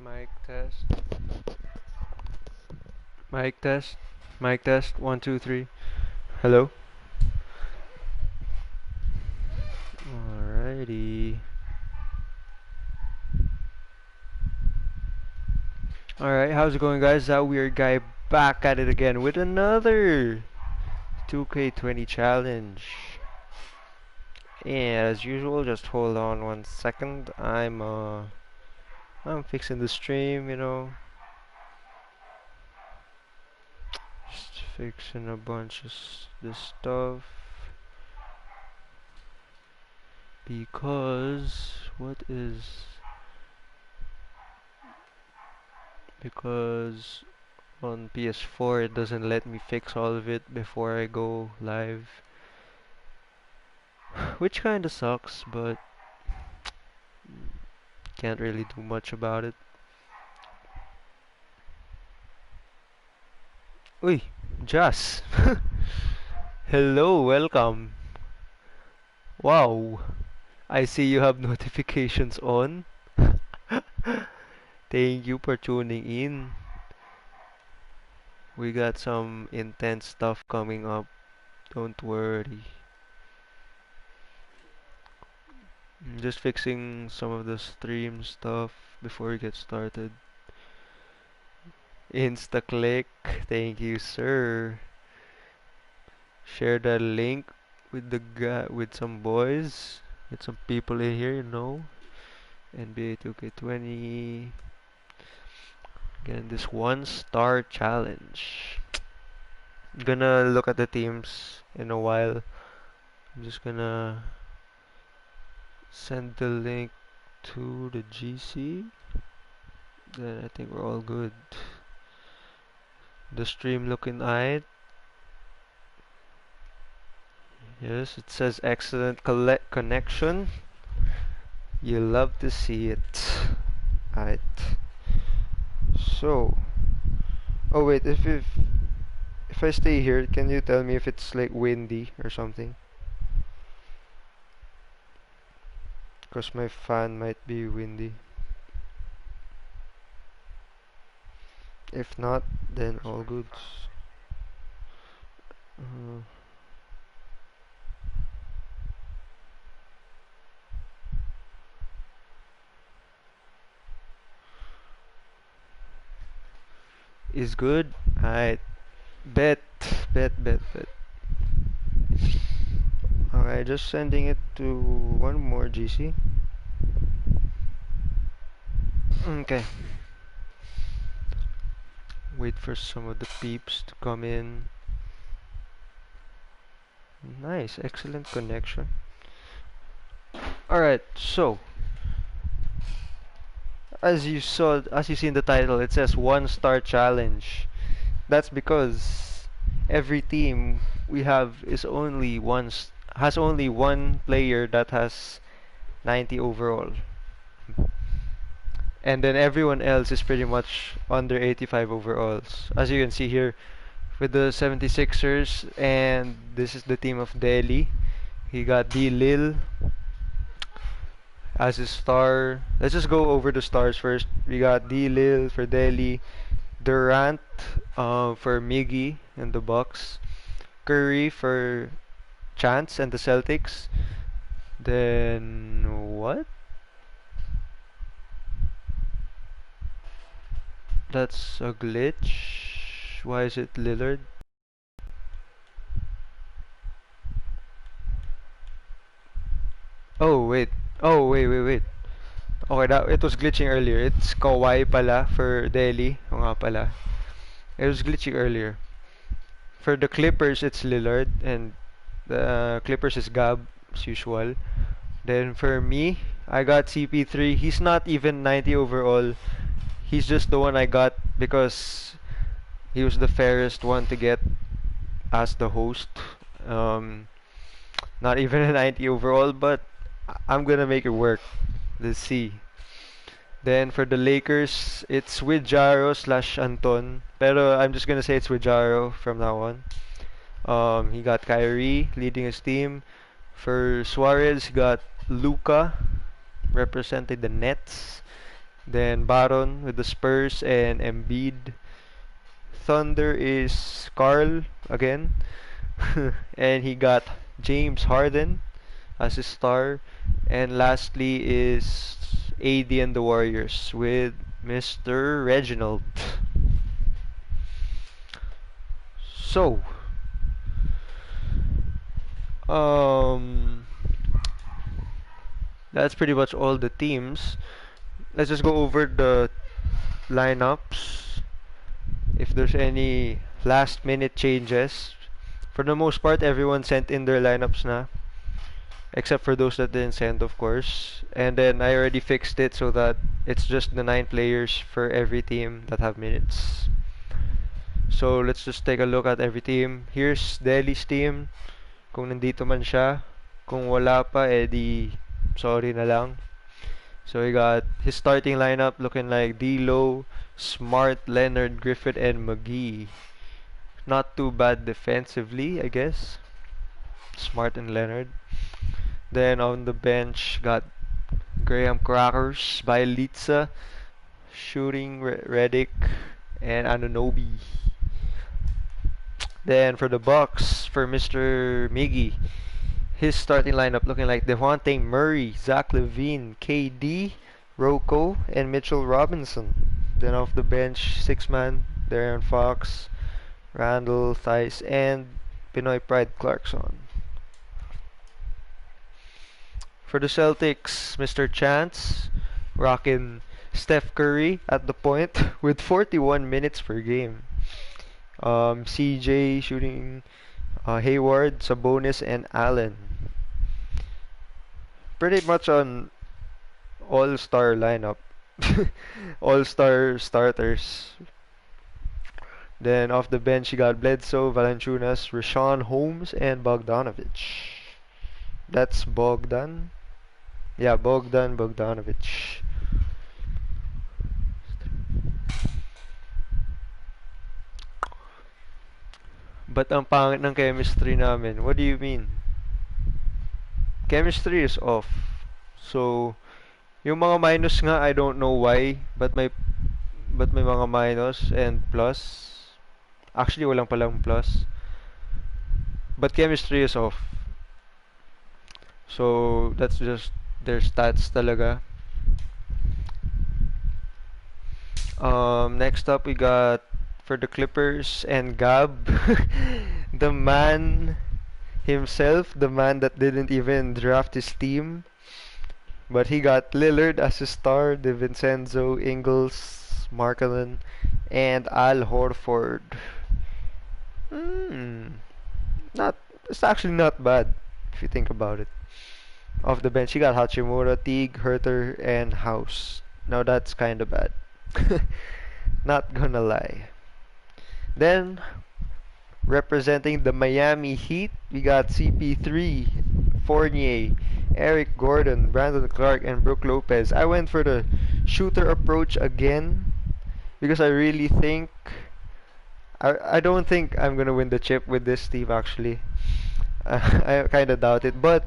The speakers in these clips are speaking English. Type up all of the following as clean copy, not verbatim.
Mic test. Mic test. Mic test. 1, 2, 3. Hello. Alrighty. Alright, how's it going, guys? That weird guy back at it again with another 2K20 challenge. And as usual, just hold on 1 second. I'm fixing the stream, just fixing a bunch of this stuff. Because because on PS4 it doesn't let me fix all of it before I go live. Which kinda sucks, but can't really do much about it. Uy, Jas. Hello, welcome. Wow, I see you have notifications on. Thank you for tuning in. We got some intense stuff coming up. Don't worry. I'm just fixing some of the stream stuff before we get started. Insta click. Thank you, sir. Share the link with with some boys, with some people in here, NBA 2K20. Again, this 1-star challenge. I'm gonna look at the teams in a while. I'm just gonna send the link to the GC. Then I think we're all good. The stream looking aight. Yes, it says excellent connection. You love to see it. Alright. So, oh wait, if I stay here, can you tell me if it's like windy or something? Because my fan might be windy. If not, then all good. Is good. Alright. Bet. Okay, just sending it to one more GC. Okay. Wait for some of the peeps to come in. Nice, excellent connection. Alright, so as you see in the title, it says 1-star challenge. That's because every team we have has only one player that has 90 overall. And then everyone else is pretty much under 85 overalls. As you can see here with the 76ers, and this is the team of Delhi. He got D Lil as his star. Let's just go over the stars first. We got D Lil for Delhi, Durant for Miggy and the Bucks, Curry for Chance and the Celtics. Then what? That's a glitch. Why is it Lillard? Oh wait. Oh wait. Okay, it was glitching earlier. It's Kawhi pala for Delhi. O nga pala. It was glitching earlier. For the Clippers, it's Lillard, and the Clippers is Gab as usual. Then for me, I got CP3. He's not even 90 overall. He's just the one I got because he was the fairest one to get as the host. Not even a 90 overall, but I'm gonna make it work. Let's see. Then for the Lakers, it's with Jaro slash Anton. Pero I'm just gonna say it's with Jaro from now on. He got Kyrie leading his team. For Suarez, he got Luca representing the Nets. Then Baron with the Spurs and Embiid. Thunder is Carl again. And he got James Harden as his star. And lastly is AD and the Warriors with Mr. Reginald. So, um, that's pretty much all the teams. Let's just go over the lineups. If there's any last minute changes. For the most part, everyone sent in their lineups na. Except for those that didn't send, of course. And then I already fixed it so that it's just the 9 players for every team that have minutes. So let's just take a look at every team. Here's Delhi's team. Kung nandito man siya. Kung wala pa, edi sorry na lang. So we got his starting lineup looking like D'Lo, Smart, Leonard, Griffith, and McGee. Not too bad defensively, I guess. Smart and Leonard. Then on the bench, got Graham Crackers, Bielitsa, shooting Redick, and Anunoby. Then for the Bucks, for Mr. Miggy, his starting lineup looking like Devontae Murray, Zach LaVine, KD, Rocco, and Mitchell Robinson. Then off the bench, 6-man, Darren Fox, Randall, Theis, and Pinoy Pride Clarkson. For the Celtics, Mr. Chance, rocking Steph Curry at the point with 41 minutes per game. CJ shooting Hayward, Sabonis, and Allen. Pretty much on all-star lineup. All-star starters. Then off the bench, you got Bledsoe, Valanciunas, Rashawn Holmes, and Bogdanovich. That's Bogdan. Yeah, Bogdanovich. But ang pangit ng chemistry namin. What do you mean? Chemistry is off. So, yung mga minus nga, I don't know why, but may mga minus and plus. Actually, walang palang plus. But chemistry is off. So, that's just their stats talaga. Next up, we got for the Clippers and Gab, the man himself, the man that didn't even draft his team, but he got Lillard as his star, DiVincenzo, Ingles, Markkanen, and Al Horford. Not, it's actually not bad if you think about it. Off the bench, he got Hachimura, Teague, Herter, and House. Now that's kinda bad. Not gonna lie. Then, representing the Miami Heat, we got CP3, Fournier, Eric Gordon, Brandon Clark, and Brook Lopez. I went for the shooter approach again because I really think I don't think I'm gonna win the chip with this team actually. I kinda doubt it, but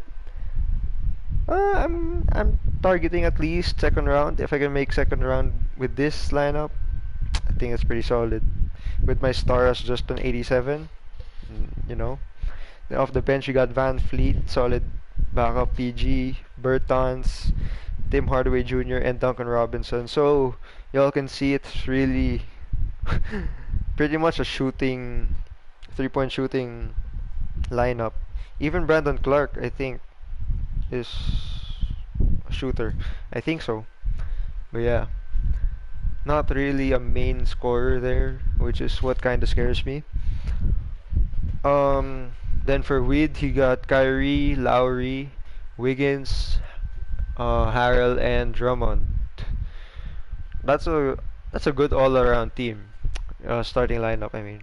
I'm targeting at least second round. If I can make second round with this lineup, I think it's pretty solid. With my star as just an 87, you know. Then off the bench, you got Van Fleet, solid backup PG, Bertans, Tim Hardaway Jr., and Duncan Robinson. So, y'all can see it's really pretty much a shooting, 3-point shooting lineup. Even Brandon Clark, I think, is a shooter. I think so. But yeah, not really a main scorer there, which is what kind of scares me. Then for Weed, he got Kyrie, Lowry, Wiggins, Harrell, and Drummond. That's a good all-around team. Starting lineup, I mean.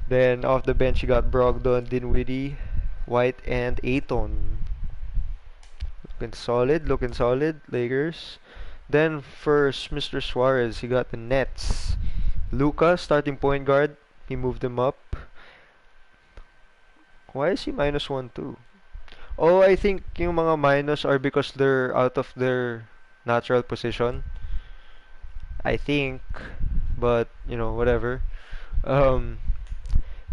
Then off the bench, you got Brogdon, Dinwiddie, White, and Ayton. Looking solid, Lakers. Then for Mr. Suarez, he got the Nets. Luka, starting point guard. He moved him up. Why is he -1 too? Oh, I think yung mga minus are because they're out of their natural position. I think, but you know, whatever. Um,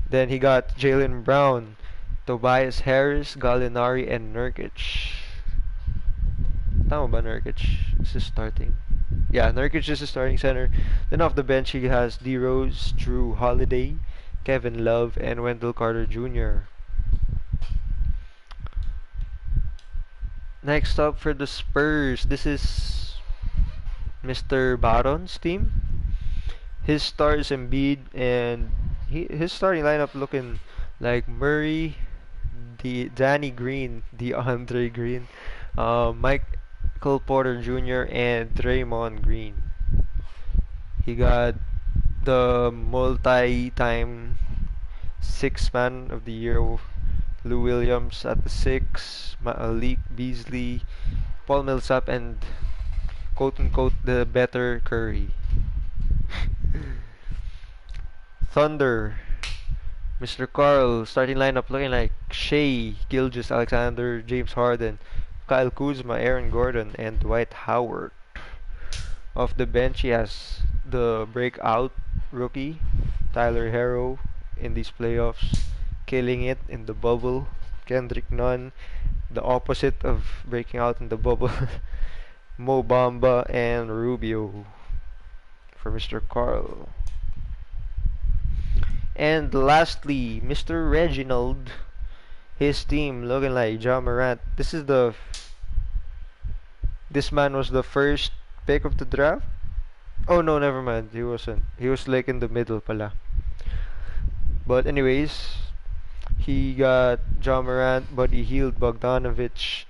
then he got Jalen Brown, Tobias Harris, Gallinari, and Nurkic. Tama ba Nurkic? This is starting. Yeah, Nurkic is the starting center. Then off the bench he has D Rose, Drew Holiday, Kevin Love, and Wendell Carter Jr. Next up for the Spurs, this is Mr. Baron's team. His star is Embiid, and his starting lineup looking like Murray, the Danny Green, the Andre Green, Michael Porter Jr., and Draymond Green. He got the multi-time six man of the year Lou Williams at the six, Malik Beasley, Paul Millsap, and quote unquote the better Curry. Thunder, Mr. Carl, starting lineup looking like Shea, Gilgeous Alexander, James Harden, Kyle Kuzma, Aaron Gordon, and Dwight Howard. Off the bench, he has the breakout rookie, Tyler Herro, in these playoffs, killing it in the bubble. Kendrick Nunn, the opposite of breaking out in the bubble. Mo Bamba and Rubio for Mr. Carl. And lastly, Mr. Reginald, his team looking like Ja Morant. This man was the first pick of the draft. Oh no, never mind. He wasn't. He was like in the middle pala. But anyways, he got Ja Morant, Buddy Hield, Bogdanovich,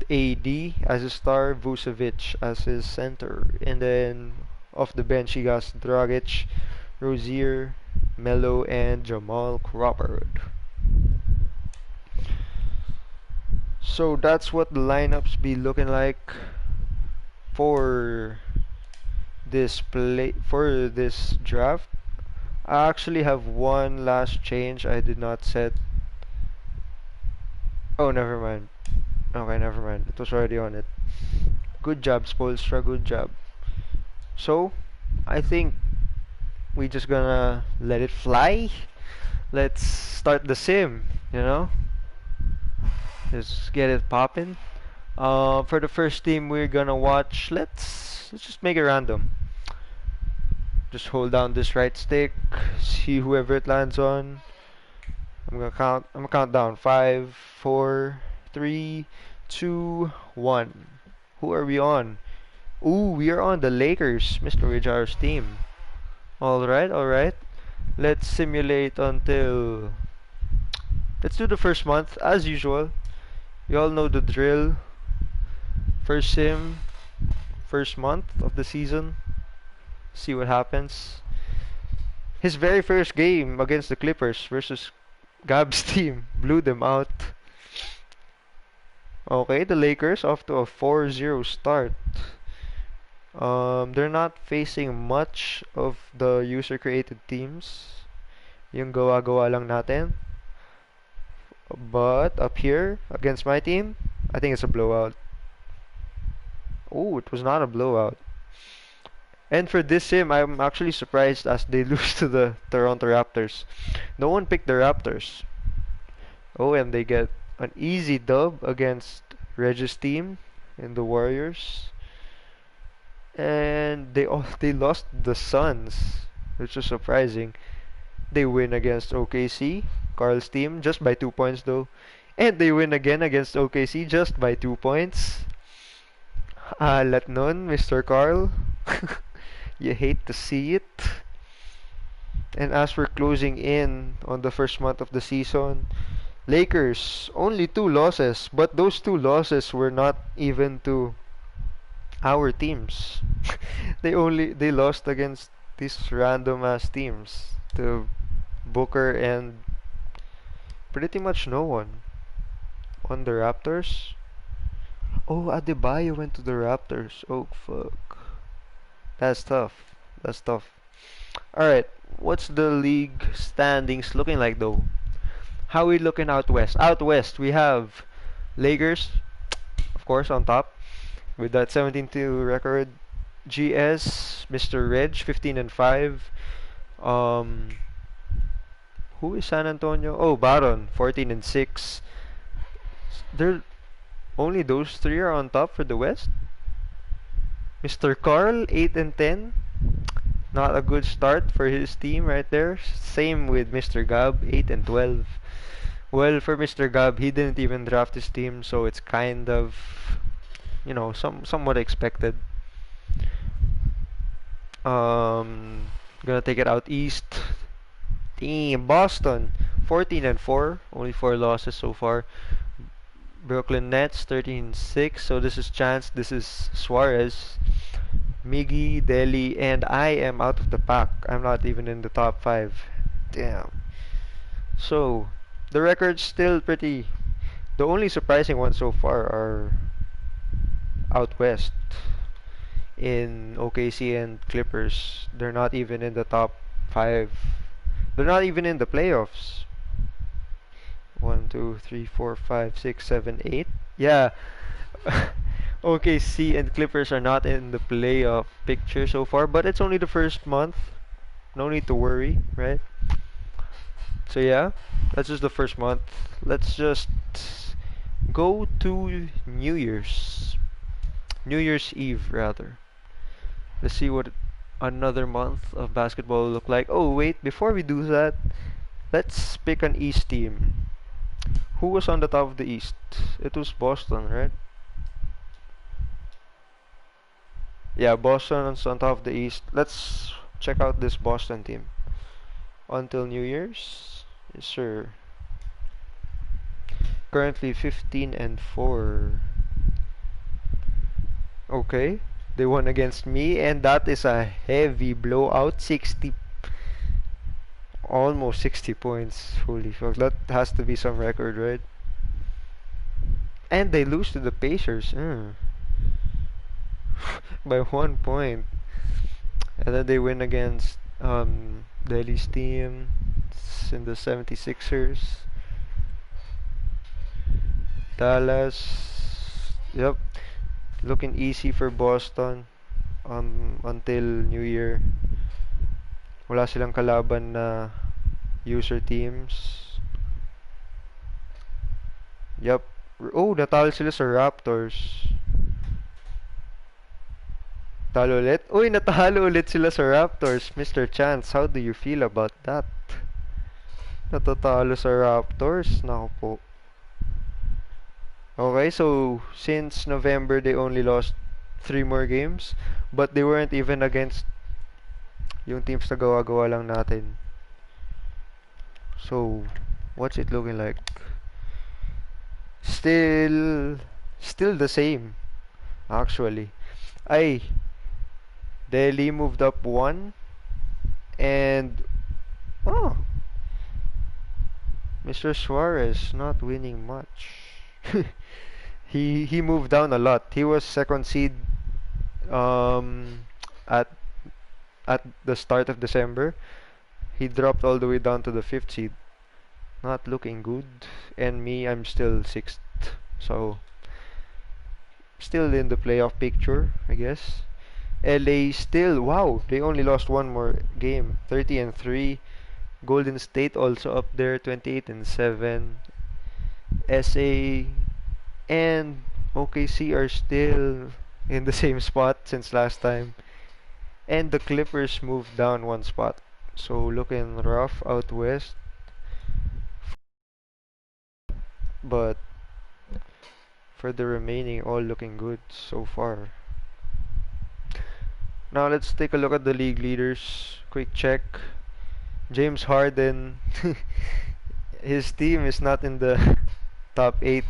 AD as a star, Vucevic as his center, and then off the bench he got Dragic, Rozier, Melo, and Jamal Crawford. So that's what the lineups be looking like for this draft. I actually have one last change I did not set. Oh, never mind. Okay, never mind. It was already on it. Good job, Spolstra. Good job. So, I think we just gonna let it fly. Let's start the sim, you know? Just get it poppin'. For the first team we're gonna watch, let's just make it random. Just hold down this right stick, see whoever it lands on. I'm gonna count down. 5, 4, 3, 2, 1. Who are we on? Ooh, we are on the Lakers, Mr. Rijar's team. Alright, alright. Let's simulate until... Let's do the first month, as usual. You all know the drill. First sim, first month of the season. See what happens. His very first game against the Clippers versus Gab's team blew them out. Okay, the Lakers off to a 4-0 start. They're not facing much of the user-created teams. Yung gawa-gawa lang natin. But up here, against my team, I think it's a blowout. Oh, it was not a blowout. And for this sim, I'm actually surprised as they lose to the Toronto Raptors. No one picked the Raptors. Oh, and they get an easy dub against Regis' team in the Warriors. And they lost the Suns, which is surprising. They win against OKC, Carl's team, just by 2 points though. And they win again against OKC just by 2 points. Alat nun, Mr. Carl. You hate to see it. And as we're closing in on the first month of the season, Lakers only 2 losses, but those 2 losses were not even to our teams. They lost against these random ass teams, to Booker and pretty much no one. On the Raptors. Oh, Adebayo went to the Raptors. Oh fuck. That's tough. That's tough. Alright, what's the league standings looking like though? How are we looking out west? Out west, we have Lakers, of course, on top with that 17-2 record. GS, Mr. Reg, 15 and 5. Um, who is San Antonio? Oh, Baron, 14 and 6. There, only those three are on top for the West. Mr. Carl, 8 and 10. Not a good start for his team right there. Same with Mr. Gab, 8 and 12. Well, for Mr. Gab, he didn't even draft his team, so it's kind of, somewhat expected. Gonna take it out east. Team Boston, 14 and 4, only 4 losses so far. Brooklyn Nets, 13-6. So this is Chance, this is Suarez, Miggy, Delhi, and I am out of the pack. I'm not even in the top 5. Damn. So the record's still pretty. The only surprising ones so far are out west in OKC and Clippers. They're not even in the top 5. They're not even in the playoffs. 1, 2, 3, 4, 5, 6, 7, 8. Yeah. OKC and Clippers are not in the playoff picture so far, but it's only the first month. No need to worry, right? So yeah, that's just the first month. Let's just go to New Year's. New Year's Eve, rather. Let's see what another month of basketball will look like. Oh, wait, before we do that, let's pick an East team. Who was on the top of the East? It was Boston, right? Yeah, Boston is on top of the East. Let's check out this Boston team. Until New Year's? Yes, sir. Currently 15 and 4. Okay. They won against me, and that is a heavy blowout. 60, almost 60 points. Holy fuck, that has to be some record, right? And they lose to the Pacers by 1 point. And then they win against Delhi's team in the 76ers. Dallas. Yep. Looking easy for Boston until New Year. Wala silang kalaban na user teams. Yep. Oh, natalo sila sa Raptors. Talo ulit? Uy, natalo ulit sila sa Raptors. Mr. Chance, how do you feel about that? Natatalo sa Raptors? Naku po. Okay, so since November they only lost 3 more games, but they weren't even against yung teams na gawa-gawa lang natin. So, what's it looking like? Still the same, actually. Ay, Delhi moved up 1, and oh, Mr. Suarez not winning much. He moved down a lot. He was second seed at the start of December. He dropped all the way down to the 5th seed. Not looking good. And me, I'm still 6th. So still in the playoff picture, I guess. LA still, wow, they only lost 1 more game. 30 and 3. Golden State also up there, 28 and 7. SA and OKC are still in the same spot since last time. And the Clippers moved down 1 spot. So looking rough out west. But for the remaining, all looking good so far. Now let's take a look at the league leaders. Quick check. James Harden. His team is not in the top 8,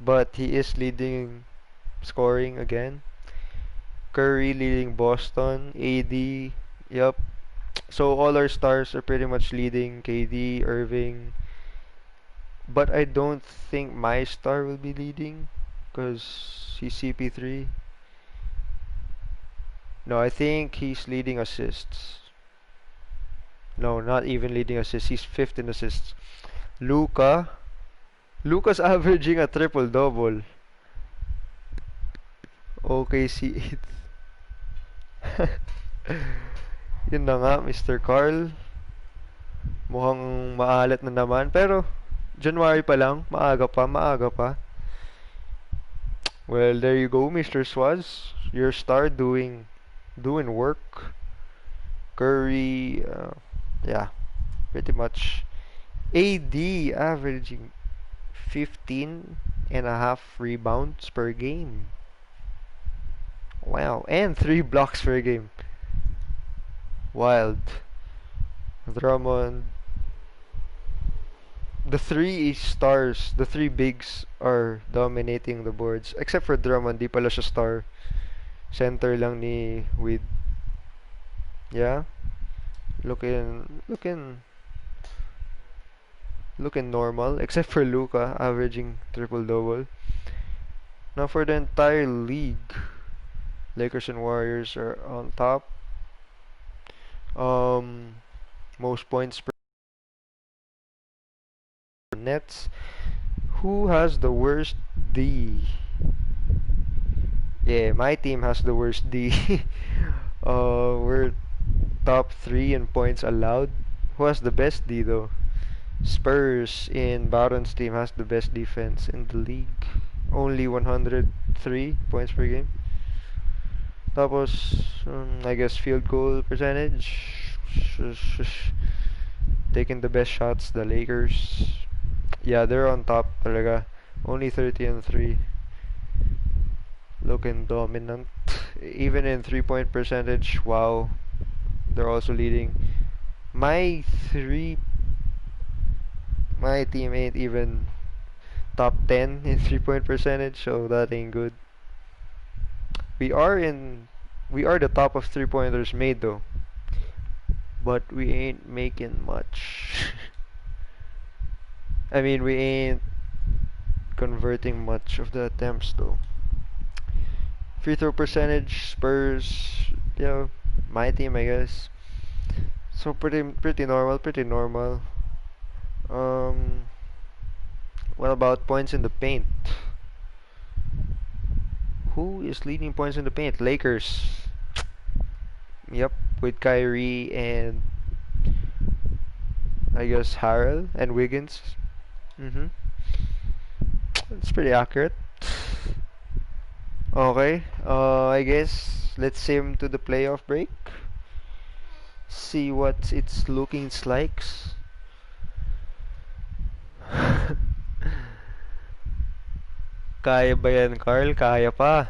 but he is leading scoring again. Curry leading Boston. AD. Yep. So all our stars are pretty much leading. KD, Irving. But I don't think my star will be leading because he's CP3. No, I think he's leading assists. No, not even leading assists. He's 5th in assists. Luka's averaging a triple-double. OKC 8th. Yun na nga, Mr. Carl. Mukhang maalat na naman. Pero, January pa lang. Maaga pa, maaga pa. Well, there you go, Mr. Swaz. Your star doing work. Curry, yeah, pretty much. AD averaging 15.5 rebounds per game. Wow, and 3 blocks per game. Wild. Drummond. The three stars, the three bigs are dominating the boards. Except for Drummond, di pala siya star. Center lang ni With. Yeah. Looking normal. Except for Luka, averaging triple-double. Now for the entire league, Lakers and Warriors are on top. Most points per Nets. Who has the worst D? Yeah, my team has the worst D. We're top 3 in points allowed. Who has the best D though? Spurs in Baron's team has the best defense in the league. Only 103 points per game. Tapos, I guess field goal percentage. Taking the best shots, the Lakers. Yeah, they're on top talaga. Only 30-3. Looking dominant. Even in 3-point percentage, wow. They're also leading. My team ain't even top 10 in 3-point percentage, so that ain't good. We are the top of 3-pointers made though. But we ain't making much. I mean, we ain't converting much of the attempts though. Free throw percentage, Spurs, yeah, my team I guess. So pretty normal. What about points in the paint? Who is leading points in the paint? Lakers. Yep, with Kyrie and I guess Harrell and Wiggins. It's pretty accurate. Okay, I guess let's sim to the playoff break. See what it's looking like. Kaya ba yan, Carl? Kaya pa.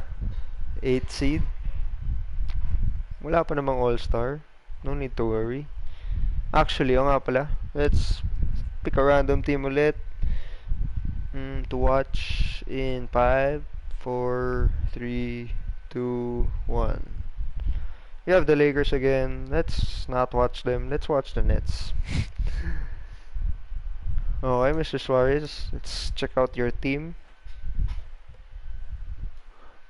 8 seed. Wala pa namang all-star. No need to worry. Actually, o nga pala. Let's pick a random team ulit. To watch in 5, 4, 3, 2, 1. We have the Lakers again. Let's not watch them. Let's watch the Nets. Okay, Mr. Suarez. Let's check out your team.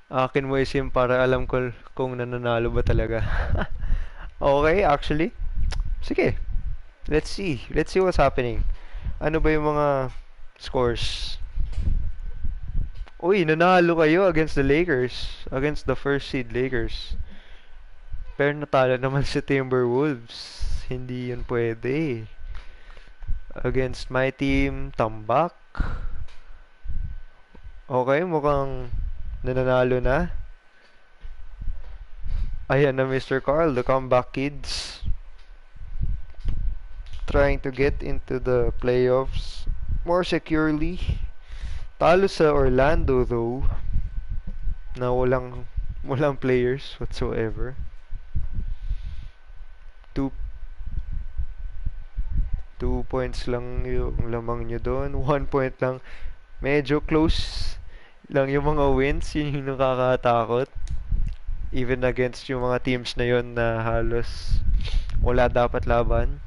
Akin mo isim para alam ko kung nananalo ba talaga. Okay, actually. Sige. Let's see. Let's see what's happening. Ano ba yung mga scores? Uy, nanalo kayo against the Lakers. Against the first seed Lakers. Pero natalo naman si Timberwolves. Hindi yun pwede. Against my team, tambak. Okay, mukhang nananalo na. Ayan na Mr. Carl, the comeback kids. Trying to get into the playoffs more securely. Talo sa Orlando though. Na walang players whatsoever. 2 points lang yung lamang nyo doon. 1 point lang. Medyo close lang yung mga wins. Yun yung nakakatakot. Even against yung mga teams na yun na halos wala dapat laban.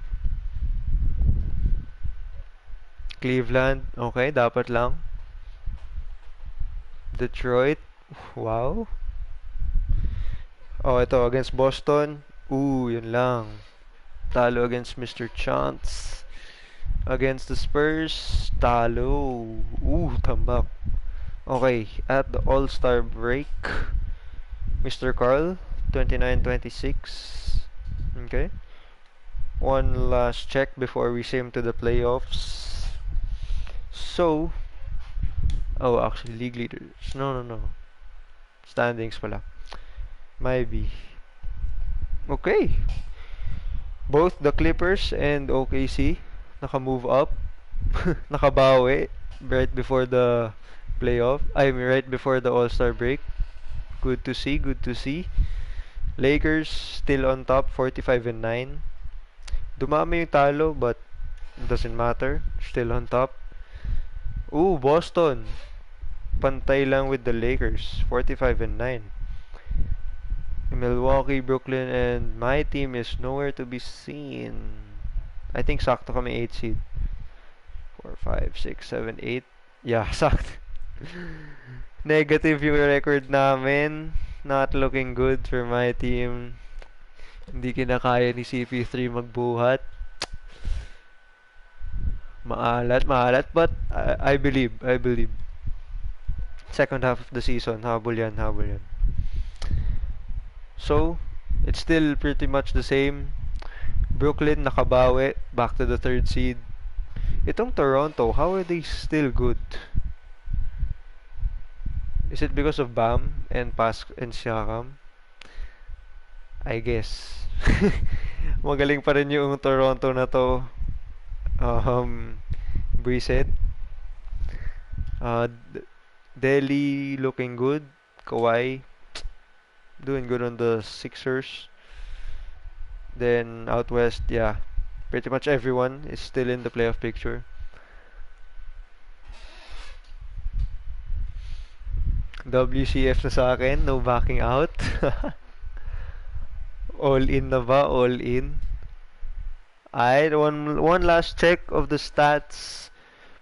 Cleveland, okay, dapat lang. Detroit, wow. Oh, ito, against Boston. Yun lang. Talo against Mr. Chance. Against the Spurs, talo. Tambak. Okay, at the All-Star break, Mr. Carl, 29-26. Okay. One last check before we sim to the playoffs. So, oh, actually, league leaders. No, no, no. Standings pala. Maybe. Okay. Both the Clippers and OKC naka-move up. Nakabawi right before the playoff. I mean, right before the All-Star break. Good to see, good to see. Lakers still on top, 45 and 9. Dumami yung talo, but it doesn't matter. Still on top. Ooh, Boston. Pantay lang with the Lakers, 45 and 9. Milwaukee, Brooklyn, and my team is nowhere to be seen. I think sakto kami 8 seed. 4, 5, 6, 7, 8. Yeah, sakto. Negative yung record namin. Not looking good for my team. Hindi kinakaya ni CP3 magbuhat. Maalat, maalat. But I believe, I believe. Second half of the season, habol yan, habol yan. So, it's still pretty much the same. Brooklyn nakabawi, back to the third seed. Itong Toronto, how are they still good? Is it because of Bam and Siakam? I guess. Magaling pa rin yung Toronto na to. Brissett. Delhi looking good. Kawhi doing good on the Sixers. Then out west, yeah, pretty much everyone is still in the playoff picture. WCF na sa akin, no backing out. All in na ba? All in. Alright, one last check of the stats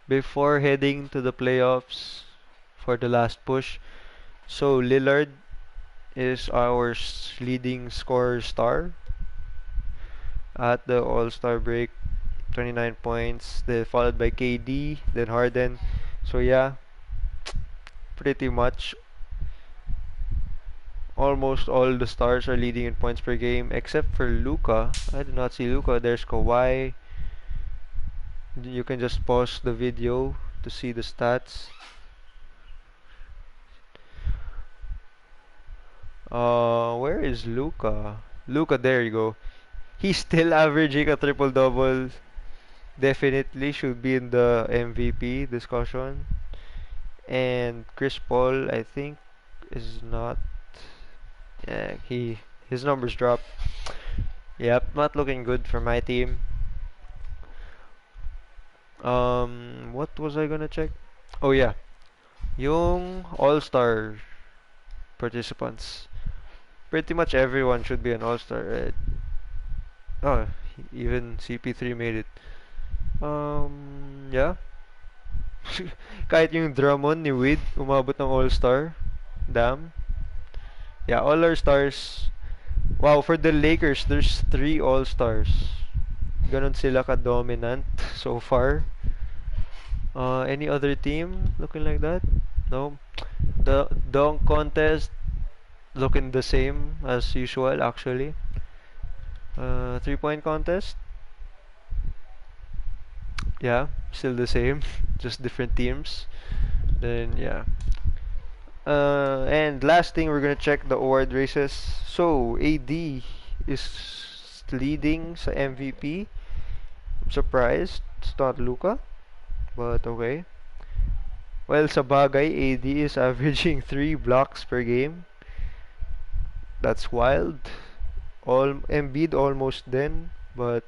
before heading to the playoffs for the last push. So Lillard is our leading scorer star at the All-Star break, 29 points, then followed by KD, then Harden. So yeah, pretty much almost all the stars are leading in points per game except for Luka. I did not see Luka. There's Kawhi. You can just pause the video to see the stats. Where is Luka? Luka, there you go. He's still averaging a triple-double. Definitely should be in the MVP discussion. And Chris Paul, I think, is not. Yeah, his numbers dropped. Yep, not looking good for my team. What was I gonna check? Oh yeah, yung All-Star participants. Pretty much everyone should be an All-Star, right? Oh, even CP3 made it. Yeah. Kahit yung Drummond ni Wid umabot ng All-Star. Damn. Yeah, all our stars. Wow, for the Lakers, there's 3 All-Stars. Ganon sila ka-dominant so far. Any other team looking like that? No. The dunk contest looking the same as usual actually. 3-point contest. Yeah, still the same, just different teams. Then yeah. And last thing, we're gonna check the award races. So AD is leading sa MVP. I'm surprised it's not Luka, but okay. Well, sa bagay, AD is averaging 3 blocks per game. That's wild. Embiid almost then, but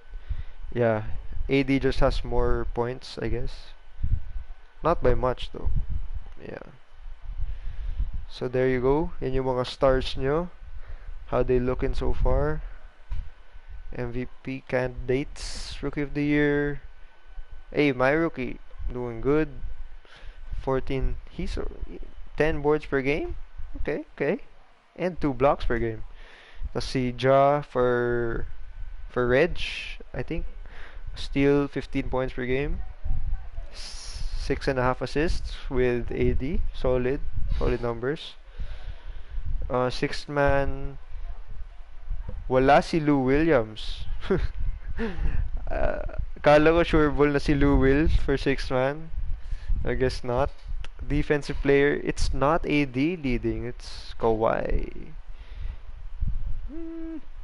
yeah, AD just has more points, I guess. Not by much though. Yeah. So there you go. Yan yung mga stars nyo. How they looking so far. MVP candidates. Rookie of the Year. Hey, my rookie doing good. 14. He's 10 boards per game. Okay, okay. And 2 blocks per game. Let's see Ja for Reg, I think. Steal 15 points per game. 6.5 assists with AD. Solid numbers. Sixth man Wala si Lou Williams. Kala ko sure ball na si Lou Will for 6 man. I guess not. Defensive player, it's not AD leading, it's Kawhi.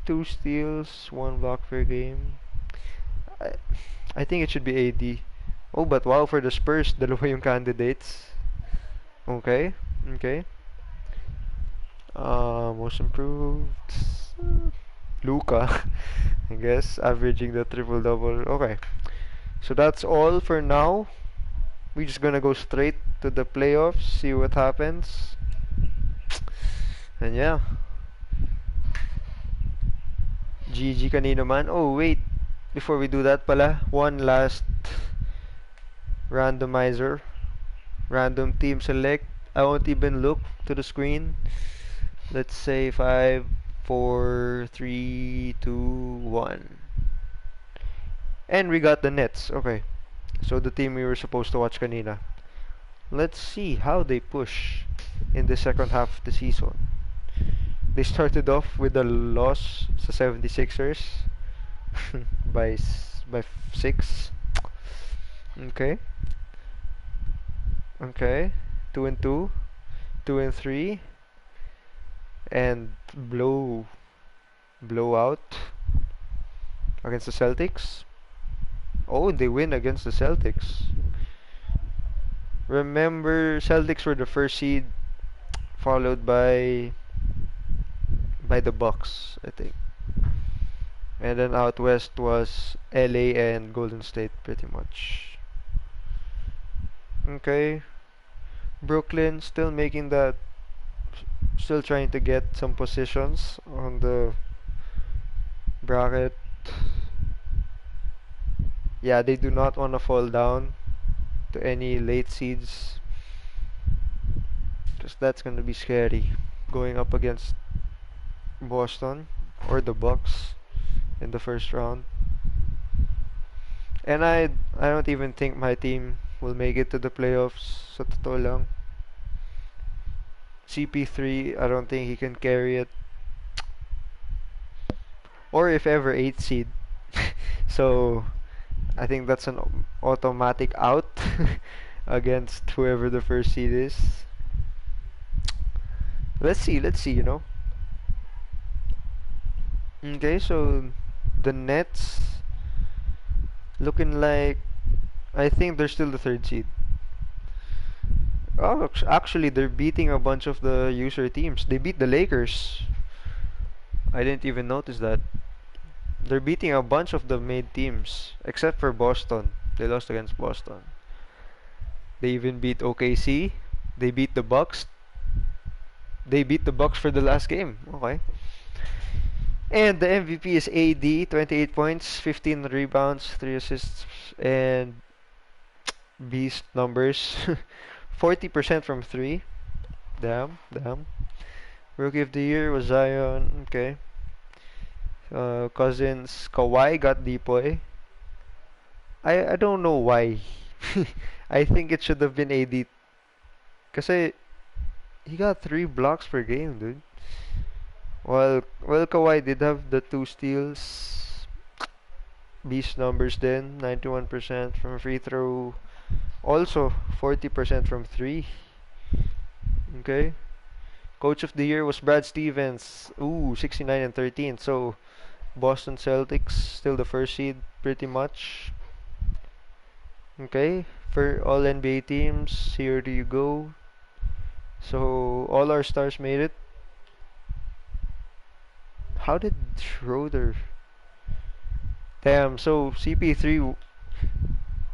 2 steals, 1 block per game. I, I think it should be AD. Oh, but wow, for the Spurs, dalawa yung candidates. Okay, okay. Most improved. Luka, I guess, averaging the triple double. Okay, so that's all for now. We're just gonna go straight to the playoffs, see what happens. And yeah. GG kanino man. Oh, wait. Before we do that pala, one last randomizer. Random team select. I won't even look to the screen. Let's say 5, 4, 3, 2, 1. And we got the Nets. Okay. So the team we were supposed to watch kanina. Let's see how they push in the second half of the season. They started off with a loss sa 76ers by 6. Okay. Okay. 2 and 2, 2 and 3, and blowout against the Celtics. Oh, they win against the Celtics. Remember, Celtics were the first seed, followed by the Bucks, I think. And then out west was LA and Golden State, pretty much. Okay. Brooklyn still making that, still trying to get some positions on the bracket. Yeah, they do not want to fall down to any late seeds, because that's going to be scary going up against Boston or the Bucks in the first round. And I don't even think my team will make it to the playoffs, sa totoo lang. CP3, I don't think he can carry it. Or if ever 8th seed. So I think that's an automatic out against whoever the first seed is. Let's see, you know. Okay, so the Nets looking like, I think they're still the 3rd seed. Oh, actually, they're beating a bunch of the user teams. They beat the Lakers. I didn't even notice that. They're beating a bunch of the mid teams, except for Boston. They lost against Boston. They even beat OKC. They beat the Bucks. They beat the Bucks for the last game. Okay. And the MVP is AD, 28 points, 15 rebounds, 3 assists, and beast numbers. 40% from 3. Damn. Rookie of the year was Zion. Okay. Cousins, Kawhi got Depoy. I don't know why. I think it should have been AD. Kasi he got 3 blocks per game, dude. Well, Kawhi did have the 2 steals. Beast numbers then, 91% from free throw. Also, 40% from 3. Okay. Coach of the year was Brad Stevens. Ooh, 69 and 13. So, Boston Celtics still the first seed pretty much. Okay, for all NBA teams, here do you go. So, all our stars made it. How did Schroeder? Damn, so CP3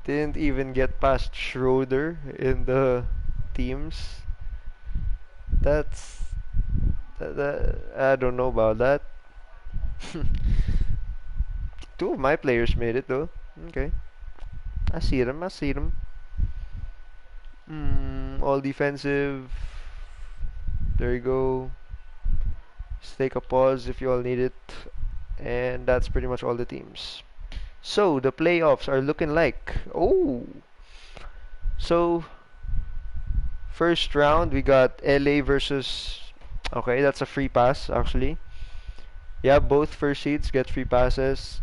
didn't even get past Schroeder in the teams. That's I don't know about that. 2 of my players made it though. Okay, I see them. All defensive. There you go. Just take a pause if you all need it. And that's pretty much all the teams. So the playoffs are looking like, oh, so first round we got LA versus, okay, that's a free pass actually. Yeah, both first seeds get free passes.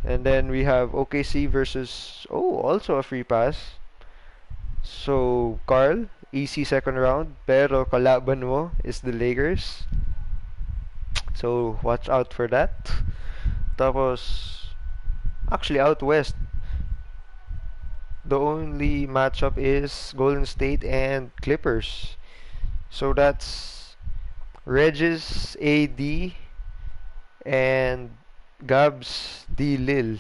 And then we have OKC versus, oh, also a free pass. So, Carl, easy second round. Pero kalaban mo is the Lakers. So, watch out for that. Tapos, actually, out west, the only matchup is Golden State and Clippers. So, that's Regis AD and Gabs D Lil.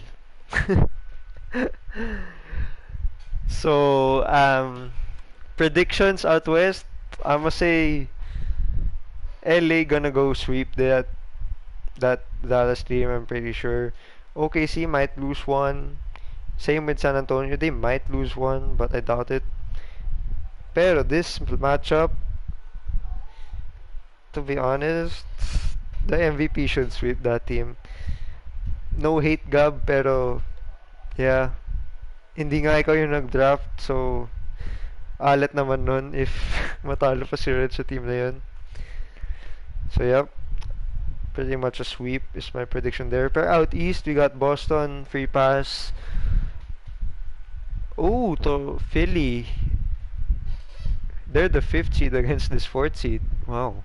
So, predictions out west, I must say LA gonna go sweep that Dallas team, I'm pretty sure. OKC might lose one. Same with San Antonio, they might lose one, but I doubt it. Pero this matchup, to be honest, the MVP should sweep that team. No hate Gab, pero yeah, hindi nga ikaw yung nag-draft, so alat naman nun if matalo pa si Red sa team na yun. So yep, pretty much a sweep is my prediction there. Pero out east, we got Boston, free pass. Oh, to Philly. They're the 5th seed against this 4th seed. Wow.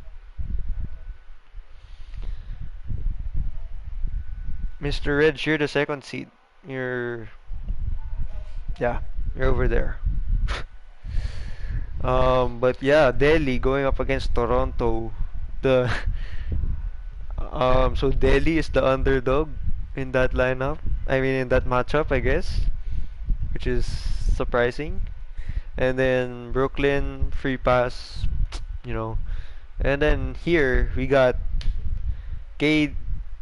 Mr. Reg, you're the 2nd seed. Yeah, you're over there. But yeah, Delhi going up against Toronto. The so Delhi is the underdog in that lineup. I mean, in that matchup, I guess, which is surprising. And then Brooklyn free pass, you know. And then here we got K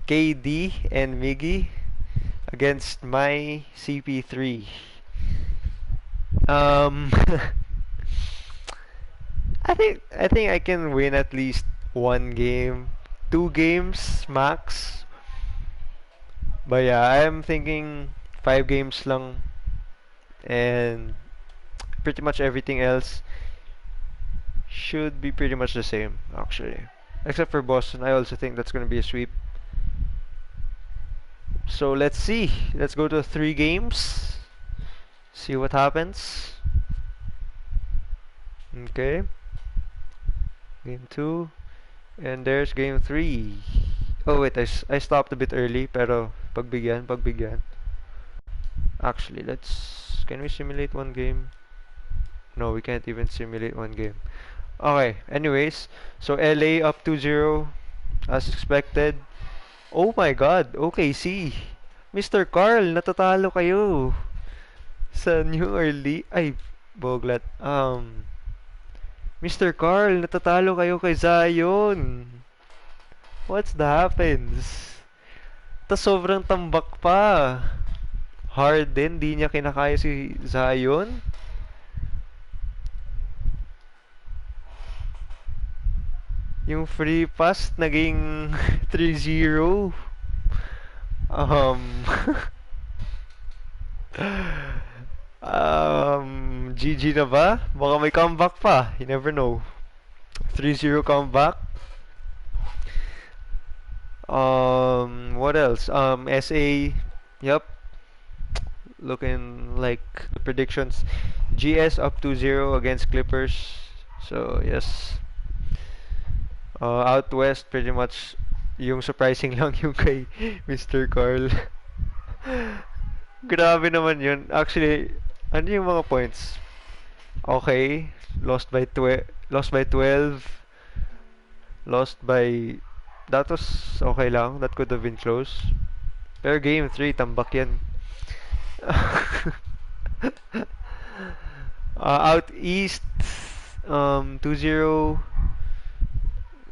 KD and Miggy against my CP3. Um, I think I can win at least one game, 2 games max. But yeah, I'm thinking 5 games lang, and pretty much everything else should be pretty much the same actually. Except for Boston, I also think that's gonna be a sweep. So let's see. Let's go to 3 games. See what happens. Okay. Game 2. And there's game 3. Oh wait, I stopped a bit early, pero pagbigyan. Actually, can we simulate one game? No, we can't even simulate one game. Okay, anyways, so LA up 2-0 as expected. Oh my god, okay, see. Mr. Carl, natatalo kayo sa New Orleans. Ay, boglat. Mr. Carl, natatalo kayo kay Zion. What's the happens? Tas sobrang tambak pa. Harden, di niya kinakaya si Zion. Yung free pass naging 3-0. Um, GG na ba? Baka may comeback pa. You never know. 3-0 comeback. What else? SA. Yep. Looking like the predictions. GS up 2-0 against Clippers. So, yes. Out west, pretty much yung surprising lang yung kay Mr. Carl. Grabe naman yun. Actually, ano yung mga points? Okay, lost by 12. Lost by that was okay lang. That could have been close. Pero game 3 tambak yan. Out east 2-0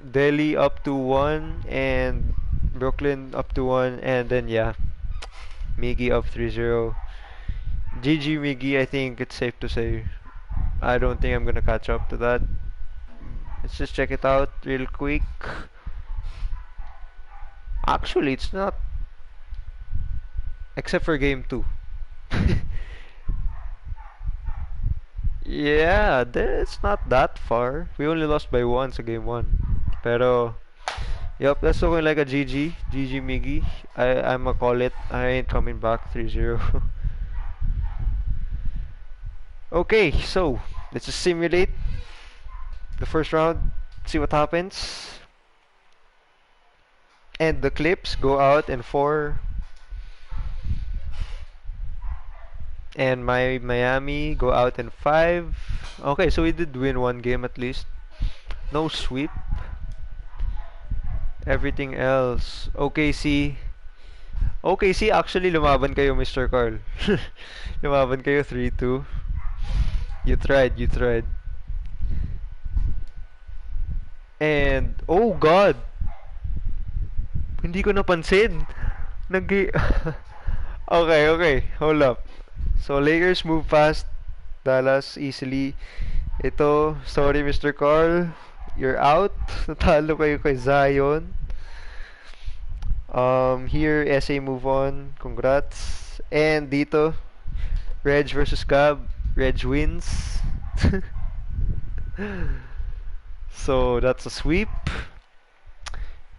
Delhi up to 1 and Brooklyn up to 1 and then yeah, Miggy up 3-0. GG Miggy, I think it's safe to say. I don't think I'm gonna catch up to that. Let's just check it out real quick. Actually, it's not, except for game 2. Yeah, it's not that far. We only lost by 1 sa game 1. Pero Yup, that's looking like a GG. GG Miggy. I'ma call it. I ain't coming back 3-0. Okay, so let's just simulate the first round, see what happens. And the clips go out in 4. And my Miami go out in 5. Okay, so we did win one game at least. No sweep. Everything else. OKC. OKC actually lumaban kayo, Mr. Carl. Lumaban kayo 3-2. You tried, you tried. And oh god. Hindi ko napansin. Nag Okay, okay. Hold up. So Lakers move past Dallas easily. Ito, sorry Mr. Carl. You're out. Natalo kayo kay Zion. Here, SA move on. Congrats. And dito, Reg versus Gab. Reg wins. So that's a sweep.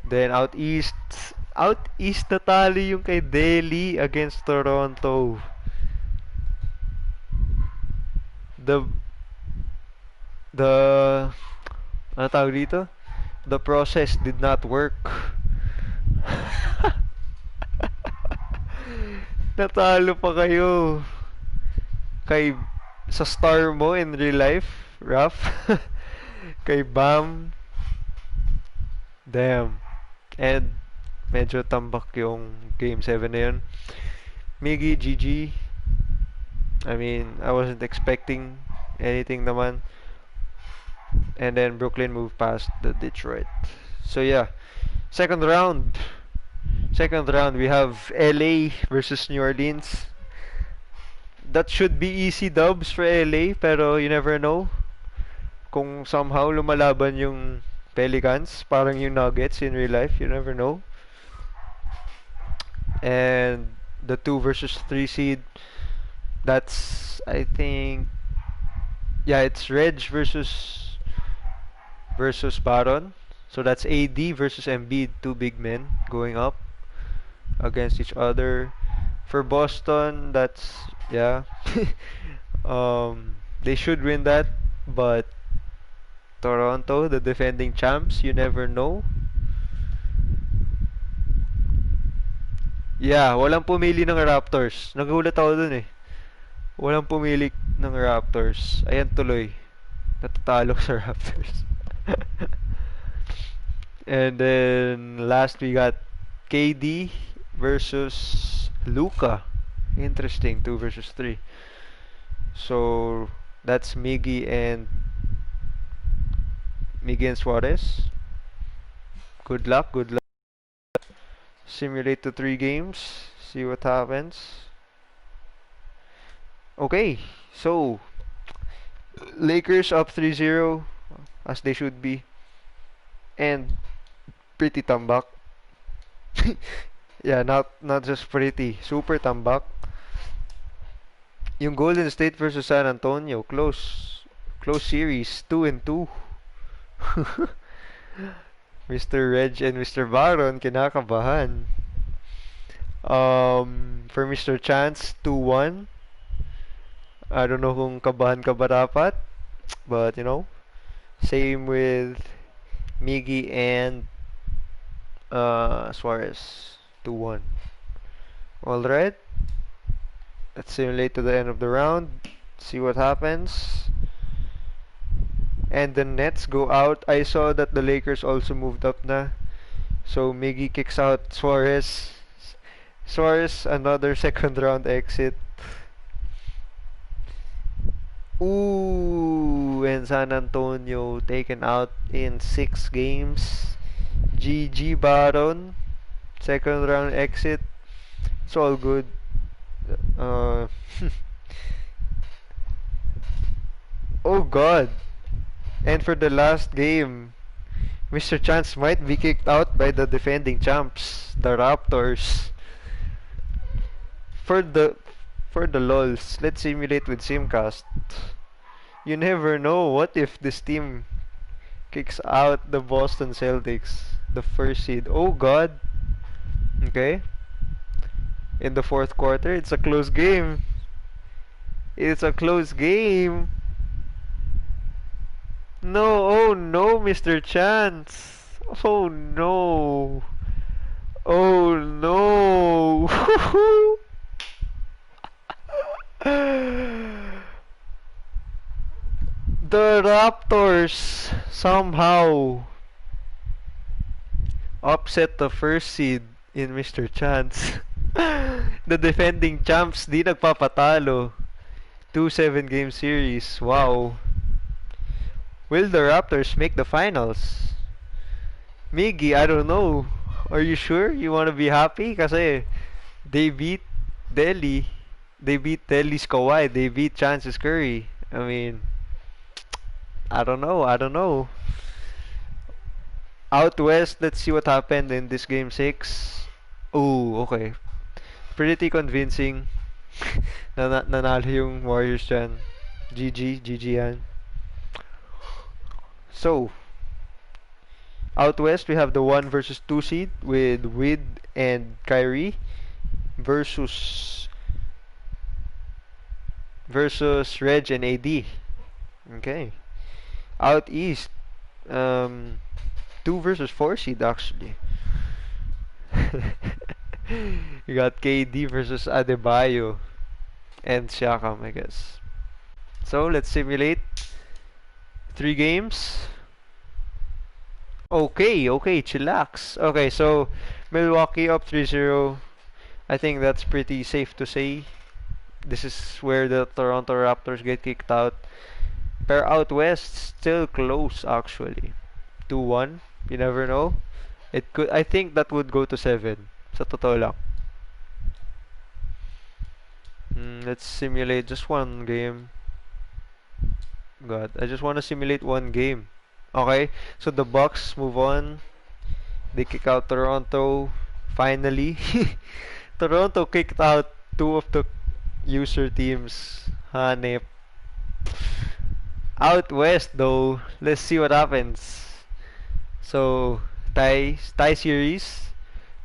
Then out east natalo yung kay Delhi against Toronto. The ano tawag dito? The process did not work. Natalo pa kayo kay sa star mo in real life, Raf. Kay Bam. Damn. And medyo tambak yung game 7 na yun. Miggy, GG. I mean, I wasn't expecting anything naman. And then Brooklyn moved past the Detroit. So yeah, second round. Second round, we have LA versus New Orleans. That should be easy dubs for LA, pero you never know. Kung somehow lumalaban yung Pelicans, parang yung Nuggets in real life, you never know. And the 2 versus 3 seed, that's, I think, yeah, it's Reg versus Baron. So that's AD versus Embiid, 2 big men going up against each other. For Boston, that's, yeah. They should win that, but Toronto, the defending champs, you never know. Yeah, walang pumili ng Raptors. Nagulat ako dun eh. Walang pumili ng Raptors. Ayan tuloy. Natatalo sa Raptors. And then last we got KD versus Luka. Interesting, 2 versus 3. So that's Miggy and Suarez. Good luck, good luck. Simulate the 3 games. See what happens. Okay, so Lakers up 3-0 as they should be. And pretty tambak. Yeah, not just pretty, super tambak. Yung Golden State versus San Antonio, close series, 2-2. Mr. Reg and Mr. Baron kinakabahan. For Mr. Chance, 2-1. I don't know kung kabahan ka ba dapat, but you know, same with Miggy and Suarez, 2-1. Alright, let's simulate to the end of the round, see what happens. And the Nets go out. I saw that the Lakers also moved up na. So Miggy kicks out Suarez. Suarez, another second round exit. Ooh, and San Antonio taken out in 6 games. GG Baron, second round exit. It's all good. Oh god. And for the last game, Mr. Chance might be kicked out by the defending champs, the Raptors. For the lols, let's simulate with Simcast. You never know. What if this team kicks out the Boston Celtics? the first seed. Oh God. Okay. In the fourth quarter, it's a close game. It's a close game. No, oh no, Mr. Chance. Oh no. Oh no. The Raptors somehow upset the first seed in Mr. Chance. The defending champs di nagpapatalo. 2-7 game series. Wow. Will the Raptors make the finals? Miggy, I don't know. Are you sure you want to be happy? Kasi they beat Delhi. They beat Delhi's Kawhi. They beat Chance's Curry. I mean, I don't know. I don't know. Out west, let's see what happened in this game 6. Oh, okay. Pretty convincing. Nanalo yung Warriors dyan. GG yan. So, out west, we have the 1 versus 2 seed with Wid and Kyrie versus Reg and AD. Okay. Out east, 2 versus 4 seed actually. You got KD versus Adebayo and Siakam, I guess. So let's simulate 3 games. Okay, chillax. Okay, so Milwaukee up 3-0. I think that's pretty safe to say. This is where the Toronto Raptors get kicked out. Pero out west, still close actually. 2-1. You never know. It could. I think that would go to 7. Sa totoo lang. Let's simulate just one game. God, I just want to simulate one game. Okay, so the Bucks move on. They kick out Toronto. Finally, Toronto kicked out 2 of the user teams. Hanep. Out west though, let's see what happens. So tie series,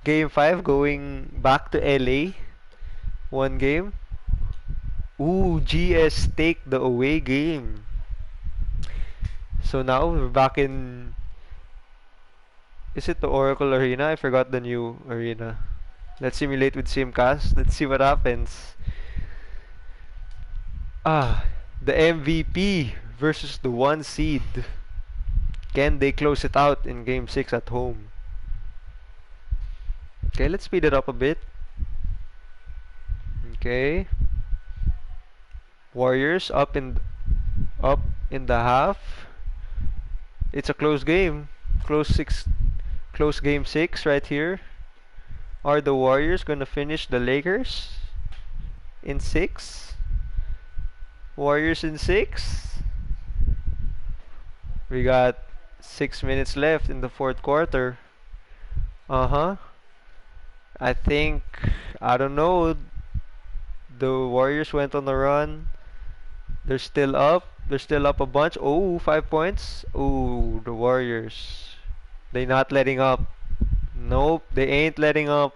game 5 going back to LA. One game. Ooh, GS take the away game. So now we're back in. Is it the Oracle Arena? I forgot the new arena. Let's simulate with Simcast. Let's see what happens. The MVP versus the 1 seed. Can they close it out in game 6 at home? Okay, let's speed it up a bit. Okay. Warriors up in the half. It's a close game. Close game 6 right here. Are the Warriors gonna finish the Lakers in 6? Warriors in 6. We got 6 minutes left in the fourth quarter. I think, I don't know. The Warriors went on a run. They're still up. They're still up a bunch. Oh, 5 points. Oh, the Warriors. They not letting up. Nope, they ain't letting up.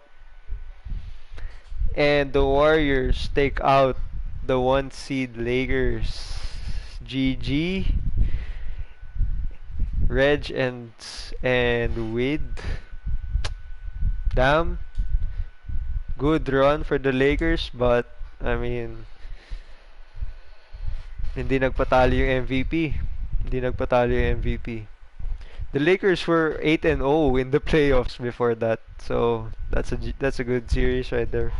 And the Warriors take out the 1 seed Lakers. GG. Reg and Wid. Damn. Good run for the Lakers, but I mean, hindi nagpatalo yung MVP. Hindi nagpatalo yung MVP. The Lakers were 8-0 in the playoffs before that. So, that's a good series right there.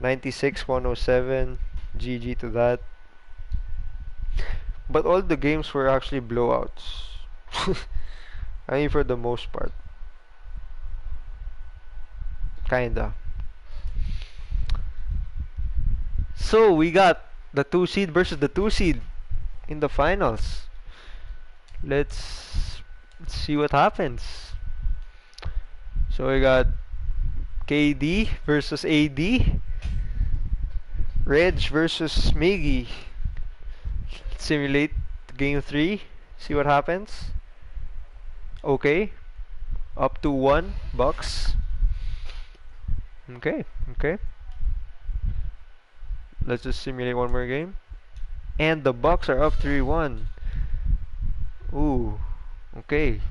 96-107. GG to that. But all the games were actually blowouts. I mean, for the most part. Kinda. So, we got the 2 seed versus the 2 seed in the finals. Let's see what happens. So, we got KD versus AD. Reg versus Miggy. Simulate game 3. See what happens. Okay. Up to 1 Bucks. Okay, okay. Let's just simulate one more game. And the Bucks are up 3-1. Ooh, okay.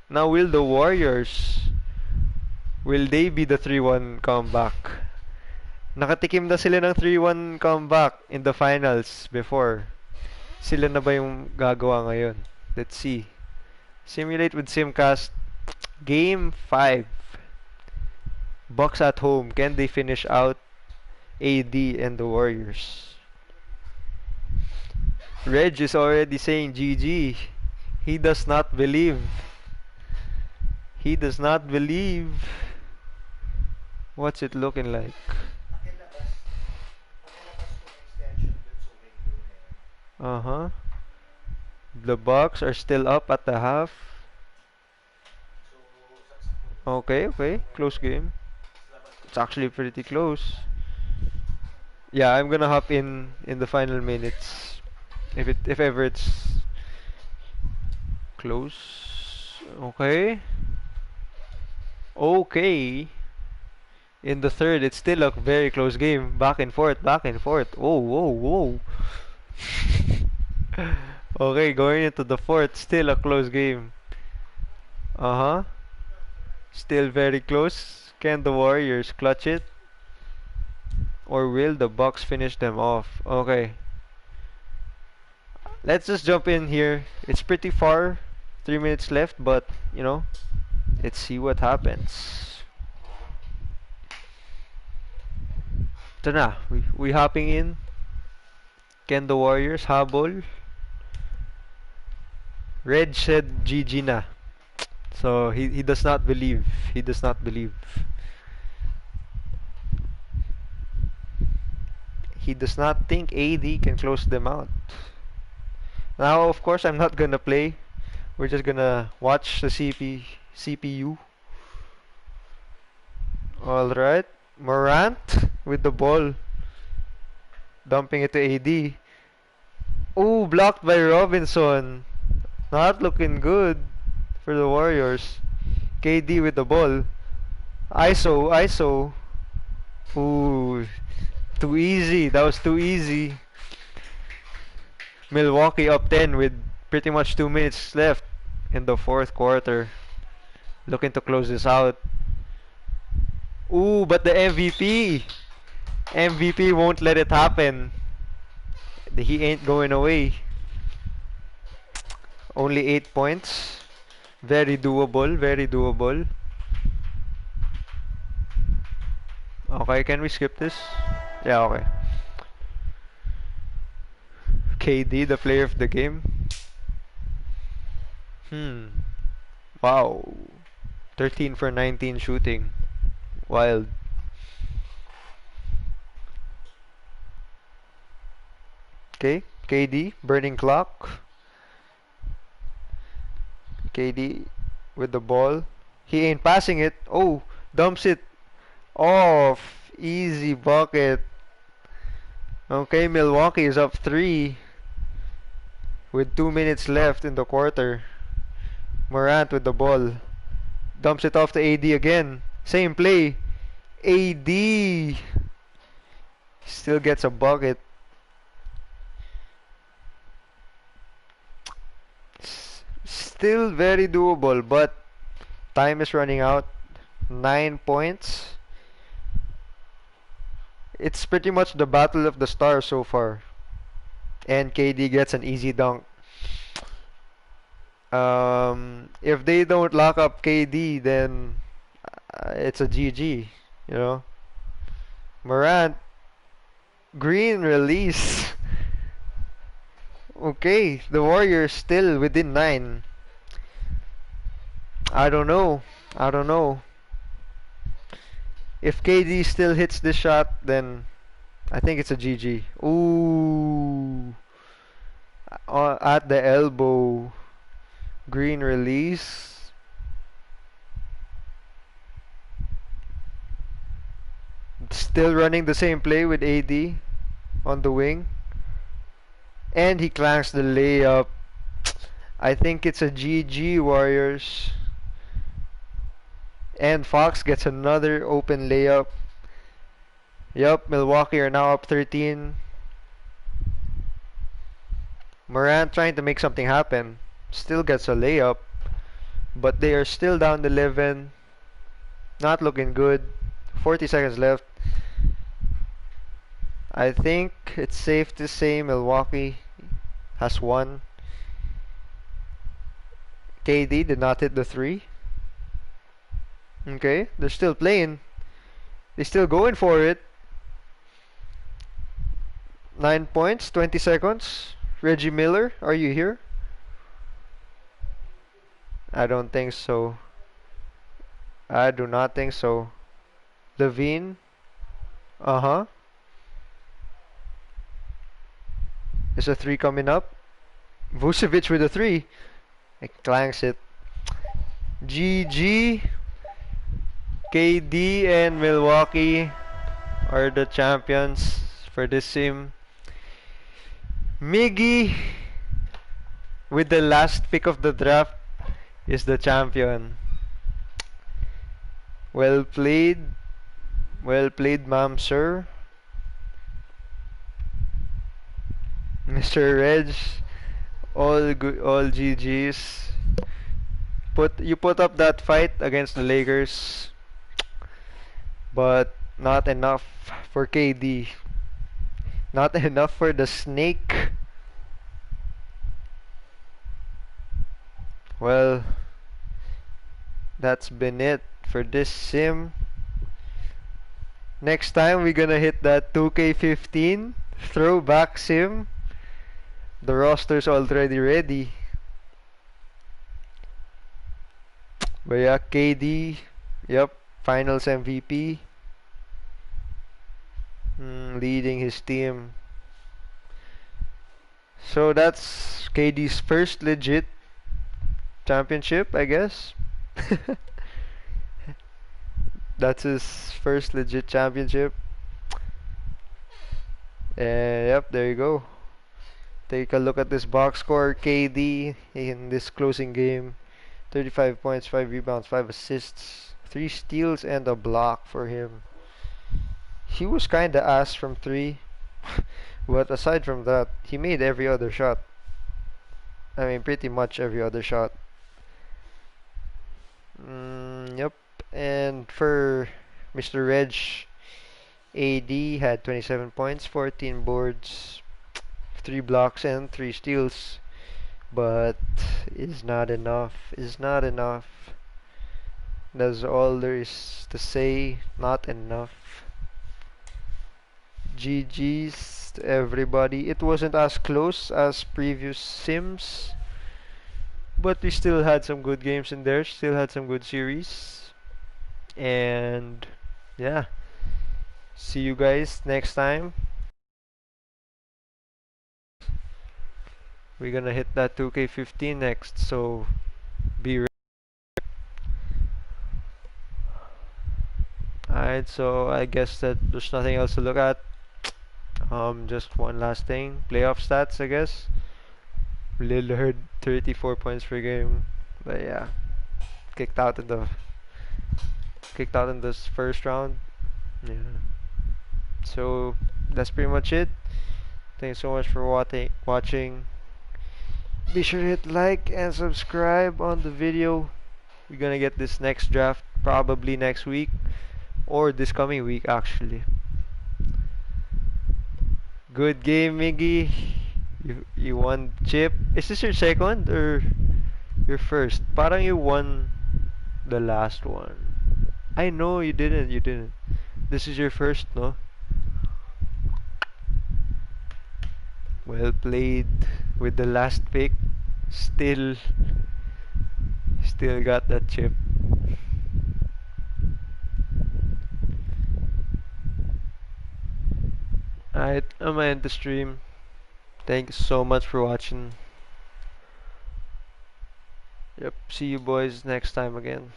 Now will the Warriors, will they be the 3-1 comeback? Nakatikim na sila ng 3-1 comeback in the finals before. Sila na ba yung gagawa ngayon? Let's see. Simulate with Simcast. Game 5. Bucks at home. Can they finish out AD and the Warriors? Reg is already saying GG. He does not believe. He does not believe. What's it looking like? Uh-huh. The Bucks are still up at the half. Okay, okay. Close game. It's actually pretty close. Yeah, I'm gonna hop in the final minutes. If ever it's close. Okay. Okay. In the third, it's still a very close game. Back and forth, back and forth. Oh, whoa, whoa. Okay, going into the fourth, still a close game. Uh-huh. Still very close. Can the Warriors clutch it? Or will the Bucks finish them off? Okay. Let's just jump in here. It's pretty far. 3 minutes left, but, you know, let's see what happens. Ito na. We hopping in. Can the Warriors habol? Red said GG na. So he does not believe. He does not believe. He does not think AD can close them out. Now, of course, I'm not gonna play. We're just gonna watch the CPU. Alright. Morant with the ball. Dumping it to AD. Oh, blocked by Robinson. Not looking good for the Warriors. KD with the ball. ISO, ISO. Ooh, too easy. That was too easy. Milwaukee up 10 with pretty much 2 minutes left in the fourth quarter. Looking to close this out. Ooh, but the MVP. MVP won't let it happen. He ain't going away. Only 8 points. Very doable, very doable. Okay, can we skip this? Yeah, okay. KD, the player of the game. Wow. 13 for 19 shooting. Wild. Okay, KD, burning clock. KD with the ball. He ain't passing it. Oh, dumps it off. Easy bucket. Okay, Milwaukee is up 3 with 2 minutes left in the quarter. Morant with the ball. Dumps it off to AD again. Same play. AD still gets a bucket. Still very doable, but time is running out. 9 points. It's pretty much the battle of the stars so far. And KD gets an easy dunk. If they don't lock up KD, then it's a GG, you know. Morant, green release. Okay, the Warriors still within 9. I don't know. I don't know. If KD still hits this shot, then I think it's a GG. Ooh. At the elbow. Green release. Still running the same play with AD on the wing. And he clanks the layup. I think it's a GG, Warriors. And Fox gets another open layup. Yup, Milwaukee are now up 13. Morant trying to make something happen. Still gets a layup. But they are still down 11. Not looking good. 40 seconds left. I think it's safe to say Milwaukee has won. KD did not hit the three. Okay, they're still playing. They're still going for it. 9 points, 20 seconds. Reggie Miller, are you here? I don't think so. I do not think so. Levine. Uh-huh. Is a three coming up? Vucevic with a three. It clanks it. GG. KD and Milwaukee are the champions for this sim. Miggy with the last pick of the draft is the champion. Well played. Well played, ma'am, sir. Mr. Reg, all good, all GG's. You put up that fight against the Lakers, but not enough for KD. Not enough for the snake. Well, that's been it for this sim. Next time we're gonna hit that 2K15 throwback sim. The roster's already ready. But yeah, KD, yep, Finals MVP, leading his team. So that's KD's first legit championship, I guess. That's his first legit championship. And yep, there you go. Take a look at this box score. KD in this closing game. 35 points, 5 rebounds, 5 assists, 3 steals, and a block for him. He was kinda ass from 3. But aside from that, he made every other shot. I mean, pretty much every other shot. Yep. And for Mr. Reg, AD had 27 points, 14 boards, 3 blocks, and 3 steals. But is not enough. Is not enough. That's all there is to say. Not enough. GG's to everybody. It wasn't as close as previous sims, but we still had some good games in there. Still had some good series. And yeah, see you guys next time. We're gonna hit that 2K15 next, so be ready. Alright, so I guess that there's nothing else to look at. Just one last thing. Playoff stats, I guess. Lillard, 34 points per game. But yeah, kicked out in the this first round. Yeah. So that's pretty much it. Thanks so much for watching. Be sure to hit like and subscribe on the video. We're gonna get this next draft probably next week or this coming week actually. Good game, Miggy. You won chip. Is this your second or your first? Parang you won the last one. I know you didn't. You didn't. This is your first, no? Well played with the last pick. Still got that chip. Alright, I'm gonna end the stream. Thanks so much for watching. Yep, see you boys next time again.